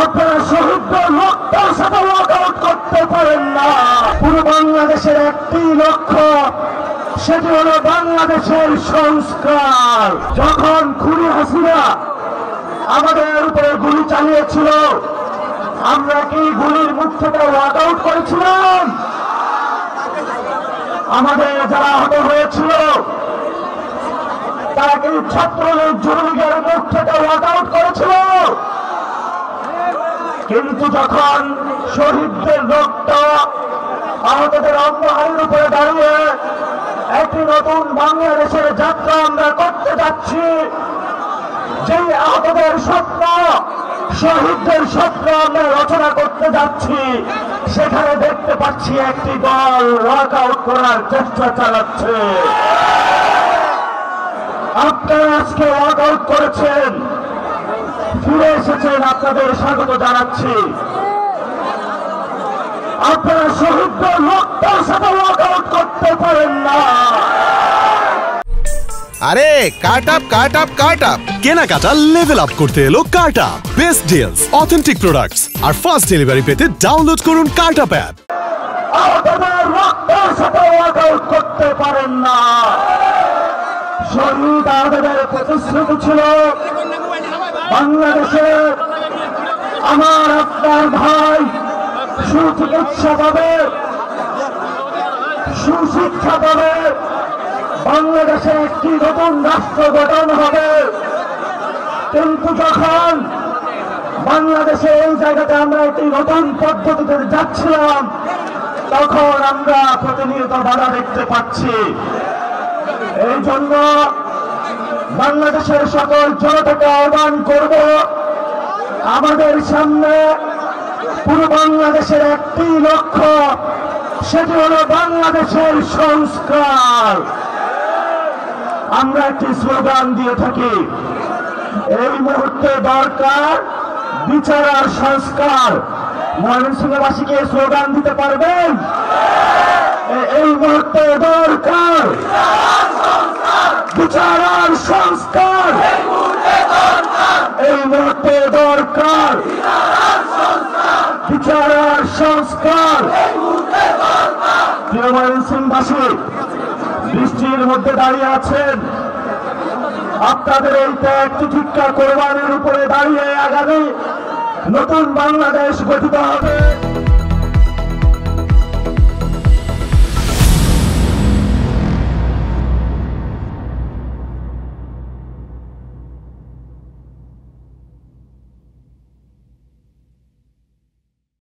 আপনারা শহীদদের রক্তের সাথে ওয়াকআউট করতে পারেন না। পুরো বাংলাদেশের একটি লক্ষ্য, সেটি হলো বাংলাদেশের সংস্কার। যখন খুনি হাসিনা আমাদের উপরে গুলি চালিয়েছিল, আমরা কি গুলির মুখ থেকে ওয়াকআউট করেছিলাম? আমাদের যারা আহত হয়েছিল তারা কি ছাত্রলীগ যুবলীগের মুখ থেকে ওয়াকআউট করেছিল? কিন্তু যখন শহীদদের রক্ত আহতদের অঙ্গহানির উপরে দাঁড়িয়ে একটি নতুন বাংলাদেশের যাত্রা আমরা করতে যাচ্ছি, যে আহতদের স্বপ্ন, শহীদদের স্বপ্ন আমরা রচনা করতে যাচ্ছি, সেখানে দেখতে পাচ্ছি একটি দল ওয়াকআউট করার চেষ্টা চালাচ্ছে। আপনারা আজকে ওয়াকআউট করেছেন, ফিরে এসেছেন, আপনাদের স্বাগত জানাচ্ছি। আপনারা শহীদদের রক্তের সাথে ওয়াকআউট করতে পারেন না। আরে কাট আপ কেনাকাটা লেভেল আপ করতে এলো cut up. Best deals, authentic products আর ফাস্ট ডেলিভারি পেতে ডাউনলোড করুন কাট আপ অ্যাপ। আপনাদের রক্তের সাথে ওয়াকআউট করতে পারেন না। শহীদ আহতদের প্রতিশ্রুতি ছিল বাংলাদেশে আমার আপনার ভাই সুচিকিৎসা পাবে, সুশিক্ষা পাবে, বাংলাদেশে একটি নতুন রাষ্ট্র গঠন হবে। কিন্তু যখন বাংলাদেশে এই জায়গাতে আমরা একটি নতুন পদ্ধতিতে যাচ্ছিলাম, তখন আমরা প্রতিনিয়ত বাধা দেখতে পাচ্ছি। এই জন্য বাংলাদেশের সকল জনতাকে আহ্বান করব, আমাদের সামনে পুরো বাংলাদেশের একটি লক্ষ্য, সেটি হলো বাংলাদেশের সংস্কার। আমরা একটি স্লোগান দিয়ে থাকি, এই মুহূর্তে দরকার বিচার আর সংস্কার। ময়মনসিংহবাসীকে স্লোগান দিতে পারবেন? এই মুহূর্তে দরকার বিচার আর সংস্কার। এই মুহূর্তে দরকার বিচার আর সংস্কার। প্রিয় ময়মনসিংহবাসী, বৃষ্টির মধ্যে দাঁড়িয়ে আছেন, আপনাদের এই ত্যাগ তিতিক্ষা কোরবানির উপরে দাঁড়িয়ে আগামী নতুন বাংলাদেশ গঠিত হবে।